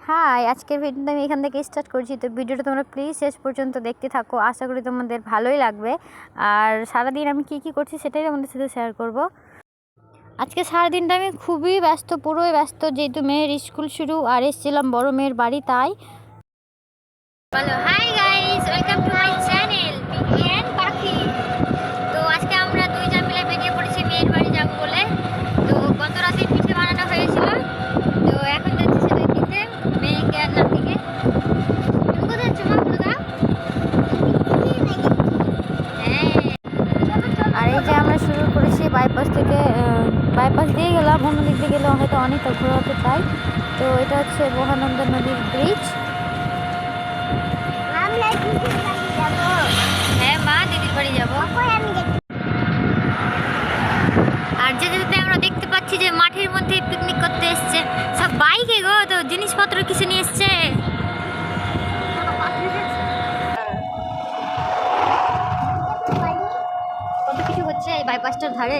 High, আজকের ভিডিওটা আমি এখান থেকে স্টার্ট করছি। তো ভিডিওটা তোমরা প্লিজ শেষ পর্যন্ত দেখতে থাকো, আশা করি তোমাদের ভালোই লাগবে। আর সারাদিন আমি কি করছি সেটাই তোমাদের সাথে শেয়ার করব। আজকে সারাদিনটা আমি খুবই ব্যস্ত, পুরোই ব্যস্ত, যেহেতু মেয়ের স্কুল শুরু আর এসেছিলাম বড় মেয়ের বাড়ি, তাই। বলো hi guys, welcome to my channel Piki and Pakhi. তো আজকে আমরা দুইজন মিলে বেরিয়ে পড়েছি মেয়ের বাড়ি যাব বলে। তো গত রাতে পিঠে বানানো হয়েছিল, তো এখন যাচ্ছি সেটা দিতে মেয়েকে আর নাতিকে। তুমি কোথায় যাচ্ছ মা, বলে দাও। হ্যাঁ, আর এই যে আমরা শুরু করেছি বাইপাস থেকে। বাইপাস দিয়ে গেলাম, অন্য দিক দিয়ে গেলে হয়তো অনেকটা ঘোরা হতে, তাই। তো এটা হচ্ছে মহানন্দা নদীর ব্রিজ। হ্যাঁ মা, দিদির বাড়ি যাবো। আর যেতে আমরা দেখতে পাচ্ছি যে মাঠের মধ্যে পিকনিক করতে এসছে সব বাইকে গো। তো জিনিসপত্র কিছু নিয়ে এসছে, কত কিছু হচ্ছে এই বাইপাসটার ধারে।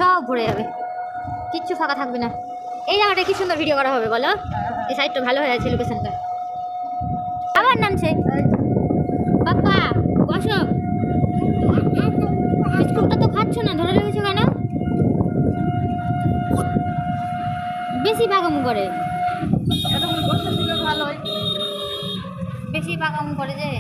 সব ঘুরে যাবে, কিচ্ছু ফাঁকা থাকবে না। এই জায়গাটা কি সুন্দর ভিডিও করা হবে বলো। এই সাইডটা ভালো হয়ে আছে, লোকেশনটা। আবার নামছে বাপ্পা, বসো। বিস্কুটটা তো খাচ্ছ না, ধরে রেখেছো কেন? বেশি পাকামু করে, বেশি পাকামু করে যে।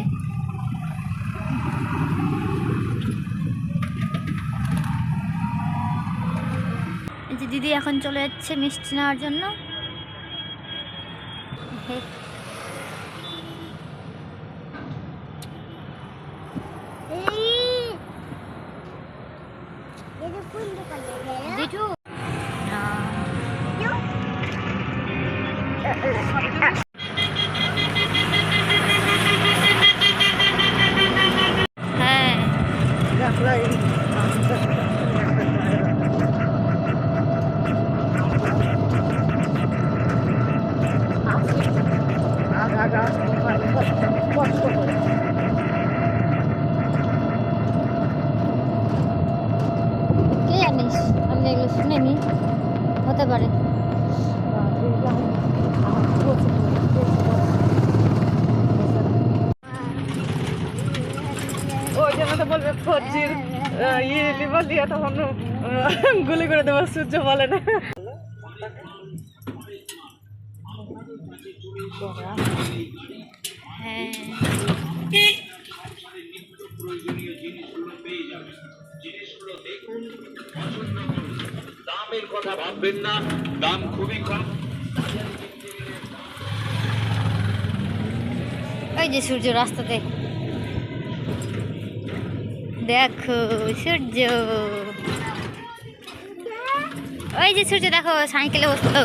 দিদি এখন চলে যাচ্ছে মিষ্টি নেওয়ার জন্য। কে জানিস, আমি এগুলো শুনিনি, হতে পারে। ওই জন্য তো বলবে ফোরজির ইয়ে লিভার দিয়ে তখন গুলি করে দেবো, সূর্য বলে না। হ্যাঁ, দামের কথা ভাববেন না, দাম খুবই কম। ওই যে সূর্য রাস্তাতে, দেখো সূর্য, ওই যে সূর্য দেখো সাইকেলে বসলো।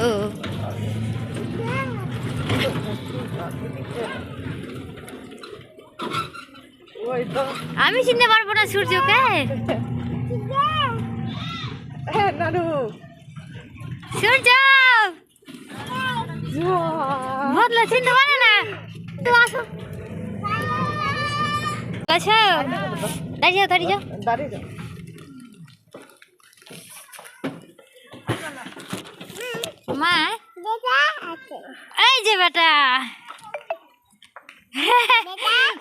আমি চিনতে পারবো না সূর্যকে। সূর্য বদলা চিনতে পারে না, তো আসো আচ্ছা, দাঁড়িয়ে যাও। মা এই যে বেটা,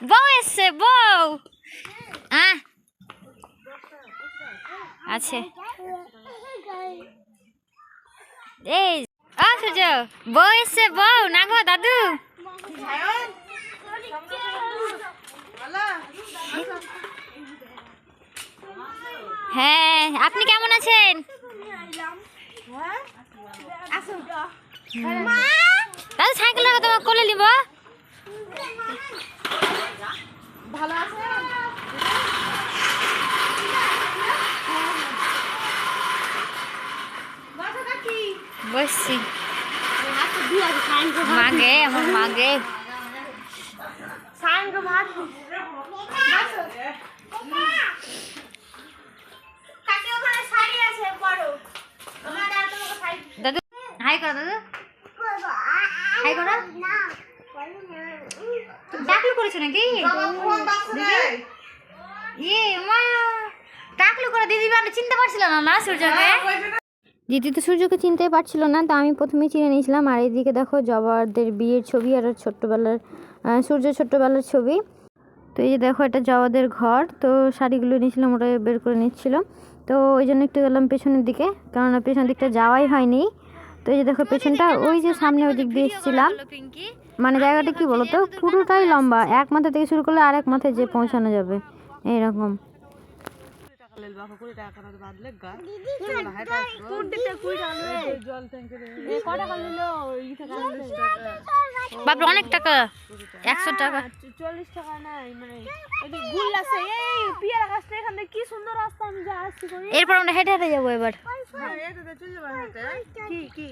বউ এসছে, বউ আছে। এই সূর্য, বউ এসছে, বউ না গো দাদু। হ্যাঁ, আপনি কেমন আছেন? দাদু সাইকেল তোমার কোলে নিব। ভালো আছে, বসছি মাগে, আমার মাগে। দাদু হাই করো, দাদু হাই করো। টাকলু করেছো নাকি? ইয়ে মা, টাকলু করে দিদি, আমি চিনতে পারছিল না সূর্যকে। দিদি তো সূর্যকে চিনতেই পারছিল না, তো আমি প্রথমেই চিনে নিয়েছিলাম। আর এইদিকে দেখো জবাদের বিয়ের ছবি আর ছোট্টবেলার সূর্য ছোট্টবেলার ছবি। তো এই যে দেখো এটা জবাদের ঘর, তো শাড়িগুলো নিয়েছিলাম ওটা বের করে নিচ্ছিল, তো ওই জন্য একটু গেলাম পেছনের দিকে, কেননা পেছনের দিকটা যাওয়াই হয়নি। তো এই যে দেখো পেছনটা ওই যে সামনে ওই দিক দিয়ে এসেছিলাম, মানে জায়গাটা কি বলতো পুরোটাই লম্বা, এক মাথা থেকে শুরু করলে আর এক মাথায় যে পৌঁছানো যাবে এইরকম। বাপরে অনেক টাকা, 100 টাকা। 40 টাকা নাই, মানে গুল আছে এই পিয়ারা গাছটা এখান থেকে কি সুন্দর রাস্তা, আমি যা আসছি করি। এরপর আমরা হেঁটে হেঁটে যাবো এবার। কি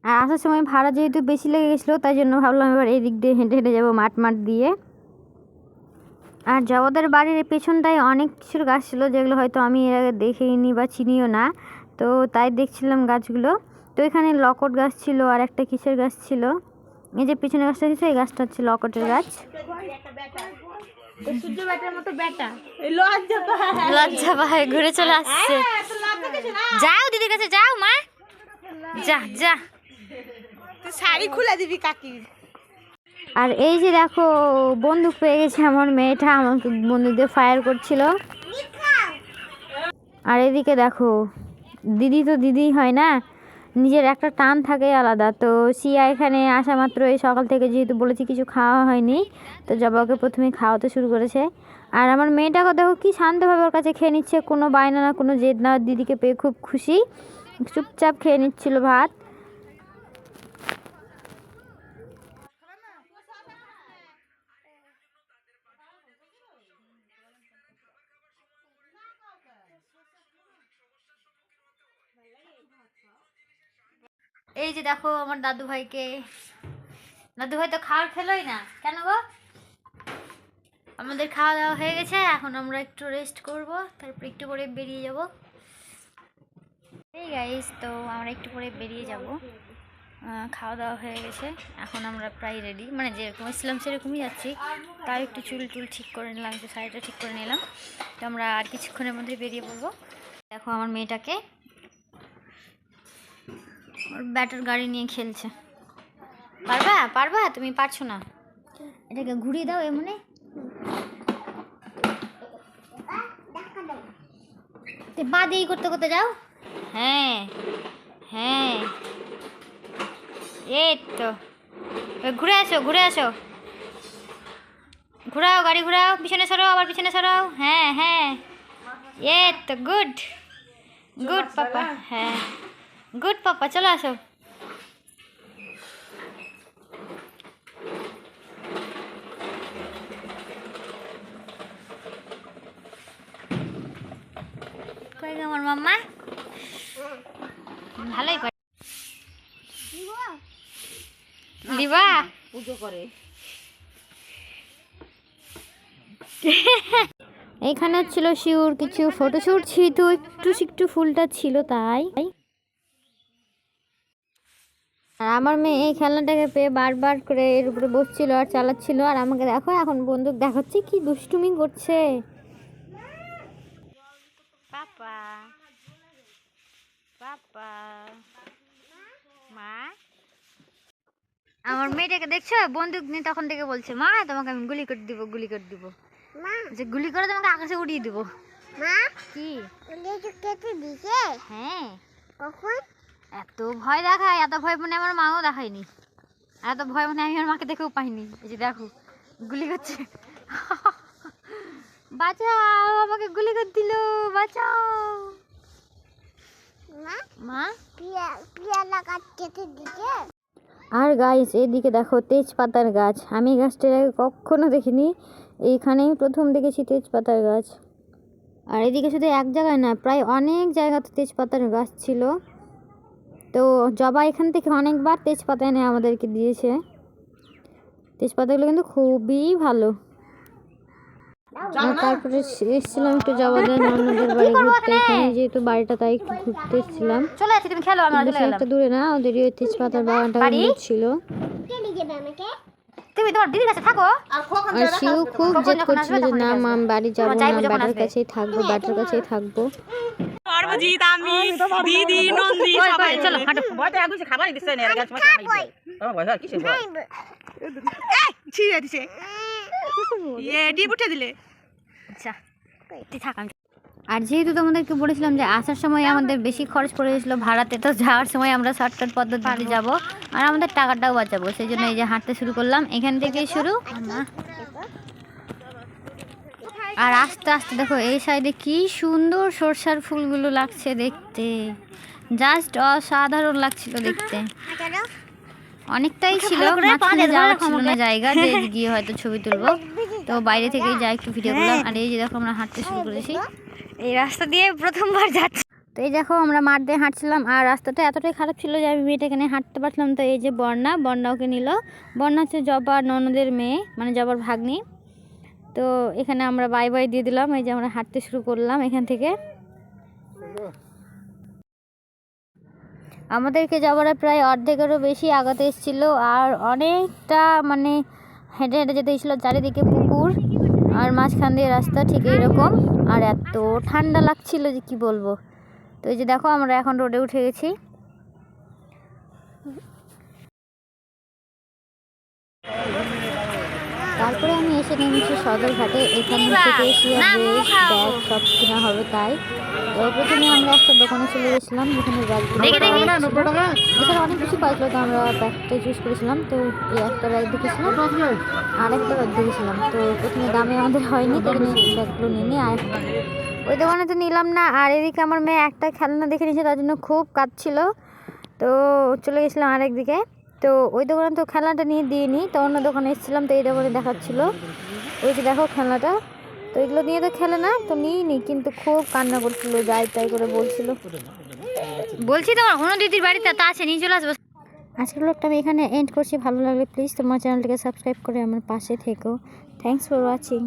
আর আসার সময় ভাড়া যেহেতু বেশি লেগে গেছিলো, তাই জন্য ভাবলাম এবার এই দিক দিয়ে হেঁটে হেঁটে যাবো মাঠ দিয়ে। আর জবাদের বাড়ির পেছনটায় অনেক কিছুর গাছ ছিল, যেগুলো হয়তো আমি এর আগে দেখিনি বা চিনিও না, তো তাই দেখছিলাম গাছগুলো। তো এখানে লকট গাছ ছিল আর একটা কিসের গাছ ছিল, এই যে পিছনে গাছটা ছিল এই গাছটা হচ্ছে লকটের গাছ। সূর্য ব্যাটার মতো ব্যাটা এই লজ্জা পায় ঘুরে চলে আসছে। যাও দিদির কাছে যাও মা, যা যা, তুই শাড়ি খুলে দিবি কাকি। আর এই যে দেখো বন্দুক পেয়ে গেছে আমার মেয়েটা, আমাকে বন্দুক দিয়ে ফায়ার করছিল। আর এদিকে দেখো দিদি তো দিদি হয় না, নিজের একটা টান থাকে আলাদা। তো সিয়া এখানে আসা মাত্র এই সকাল থেকে যেহেতু বলেছি কিছু খাওয়া হয়নি, তো জবাকে প্রথমে খাওয়াতে শুরু করেছে। আর আমার মেয়েটাকে দেখো কি শান্তভাবে ওর কাছে খেয়ে নিচ্ছে, কোনো বায়না না কোনো জেদ না, দিদিকে পেয়ে খুব খুশি, চুপচাপ খেয়ে নিচ্ছিল ভাত। এই যে দেখো আমার দাদু ভাইকে, দাদু ভাই তো খাওয়ার খেলোই না কেন গো। আমাদের খাওয়া দাওয়া হয়ে গেছে, এখন আমরা একটু রেস্ট করব, তারপর একটু পরে বেরিয়ে যাব। এই গাইস, তো আমরা একটু পরে বেরিয়ে যাব, খাওয়া দাওয়া হয়ে গেছে, এখন আমরা প্রায় রেডি, মানে যেরকম ছিলাম সেরকমই যাচ্ছি। তার একটু চুল ঠিক করে নিলাম, একটু শাড়িটা ঠিক করে নিলাম, তো আমরা আর কিছুক্ষণের মধ্যে বেরিয়ে পড়বো। দেখো আমার মেয়েটাকে ওর ব্যাটার গাড়ি নিয়ে খেলছে। পারবা পারবা, তুমি পারছো না, এটাকে ঘুরিয়ে দাও এমনি। পা দিয়ে করতে করতে যাও, হ্যাঁ হ্যাঁ, এই তো ঘুরে আসো ঘুরে আসো, ঘুরাও গাড়ি ঘুরাও, পিছনে সরাও আবার পিছনে সরাও, হ্যাঁ হ্যাঁ, এই তো গুড গুড পাপা, হ্যাঁ গুড পাপা, চলো আসো। কই গো আমার মাম্মা, ভালোই পারে দিবা পুজো করে। এইখানে ছিল শিউর কিছু ফটোশুট ছিল, তো একটু ফুলটা ছিল তাই। আর আমার মেয়ে এই খেলনাটাকে পেয়ে বারবার করে এর উপরে বসছিল আর চালাচ্ছিল, আর আমাকে দেখো এখন বন্দুক দেখাচ্ছে, কি দুষ্টুমি করছে। পাপা পাপা মা, আমার মেয়েটাকে দেখছো বন্দুক নিয়ে তখন থেকে বলছে, মা তোমাকে আমি গুলি করে দিব গুলি করে দিব, যে গুলি করে তোমাকে আকাশে উড়িয়ে দিব। মা কি কেটে দিছে? হ্যাঁ কখন এত ভয় দেখায়, এত ভয় মনে আমার মাও দেখায়নি, এত ভয় মনে আমি আমার মাকে দেখেও পাইনি। এই যে দেখো গুলি করছে, বাঁচাও আমাকে গুলি করে দিল, বাঁচাও মা, পিয়ালা গাছ কেটে দিছে। আর গাইস এইদিকে দেখো তেজপাতার গাছ, আমি গাছটার আগে কখনো দেখিনি, এইখানেই প্রথম দেখেছি তেজপাতার গাছ। আর এদিকে শুধু এক জায়গায় না, প্রায় অনেক জায়গাতে তেজপাতার গাছ ছিল। তো জবা এখান থেকে অনেকবার তেজপাতা এনে আমাদেরকে দিয়েছে, তেজপাতাগুলো কিন্তু খুবই ভালো। আর তারপরে এসেছিলাম একটু জবাদের ননদের বাড়ি ঘুরতে, এখানে যেহেতু বাড়িটা তাই একটু ঘুরতে এসেছিলাম। চলে আসি, তুমি খেলো, আমরা চলে গেলাম। একটা দূরে না, ওদেরই ওই তেজপাতার বাগানটা ছিল। তুমি তোমার দিদির কাছে থাকো। আর শিউ খুব জেদ করছিল যে না মা আমি বাড়ি যাবো না, ব্যাটার কাছেই থাকবো, ব্যাটার কাছেই থাকবো। সর্বজিৎ, আমি, দিদি, নন্দী, সবাই চলো হাঁটো। ছিঁড়ে দিছে ডিপ উঠে দিলে। আচ্ছা আর যেহেতু তোমাদেরকে বলেছিলাম যে আসার সময় আমাদের বেশি খরচ পড়ে গেছিলো ভাড়াতে, তো যাওয়ার সময় আমরা শর্টকাট পদ্ধতিতে যাব আর আমাদের টাকাটাও বাঁচাবো, সেই জন্য এই যে হাঁটতে শুরু করলাম। এখান থেকেই শুরু। আর আস্তে আস্তে দেখো এই সাইডে কি সুন্দর সরষার ফুলগুলো লাগছে দেখতে, জাস্ট অসাধারণ লাগছিল দেখতে। অনেকটাই ছিল, মাঝখানে যাওয়ার ছিল না জায়গা যে গিয়ে হয়তো ছবি তুলবো, তো বাইরে থেকেই যা একটু ভিডিও করলাম। আর এই যে দেখো আমরা হাঁটতে শুরু করেছি, এই রাস্তা দিয়ে প্রথমবার যাচ্ছি। তো এই দেখো আমরা মাঠ দিয়ে হাঁটছিলাম আর রাস্তাটা এতটাই খারাপ ছিল যে আমি মেয়েটা এখানে হাঁটতে পারছিলাম। তো এই যে বন্যা ওকে নিল। বন্যা হচ্ছে জবার ননদের মেয়ে, মানে জবার ভাগ্নি। তো এখানে আমরা বাই বাই দিয়ে দিলাম। এই যে আমরা হাঁটতে শুরু করলাম এখান থেকে। আমাদেরকে যাওয়ার প্রায় অর্ধেকেরও বেশি আগাতে এসেছিল আর অনেকটা মানে হেঁটে হেঁটে যেতে এসেছিলো। চারিদিকে পুকুর আর মাঝখান দিয়ে রাস্তা ঠিক এইরকম, আর এত ঠান্ডা লাগছিল যে কি বলবো। তো এই যে দেখো আমরা এখন রোডে উঠে গেছি। তারপরে আমি এসে নেমেছি সদরঘাটে। এখান থেকে এসে ড্রেস ব্যাগ সব কেনা হবে তাই। তো প্রথমে আমরা একটা দোকানে চলে গেছিলাম যেখানে ব্যাগগুলো এছাড়া অনেক কিছু পাইছিল, তো আমরা ব্যাগটাই চুজ করেছিলাম। তো এই একটা ব্যাগ দেখেছিলাম আর একটা ব্যাগ দেখেছিলাম। তো প্রথমে দামে আমাদের হয়নি, তো ব্যাগগুলো নিয়ে নিই। আর ওই দোকানে তো নিলাম না। আর এদিকে আমার মেয়ে একটা খেলনা দেখে নিয়েছে, তার জন্য খুব কাঁদছিল। তো চলে গেছিলাম আরেকদিকে। তো ওই দোকানে তো খেলনাটা নিয়ে দিইনি, তো অন্য দোকানে এসেছিলাম। তো এই দোকানে দেখাচ্ছিল, ওই যে দেখো খেলনাটা। তো এগুলো নিয়ে তো খেলে না, তো নিইনি, কিন্তু খুব কান্না করছিল, যাই তাই করে বলছিল। বলছি তোমার অন্য দিদির বাড়িতে তা আছে, নিয়ে চলে আসবো। আজকের ব্লগটা আমি এখানে এন্ড করছি। ভালো লাগলে প্লিজ তোমার চ্যানেলটিকে সাবস্ক্রাইব করে আমার পাশে থেকো। Thanks for watching.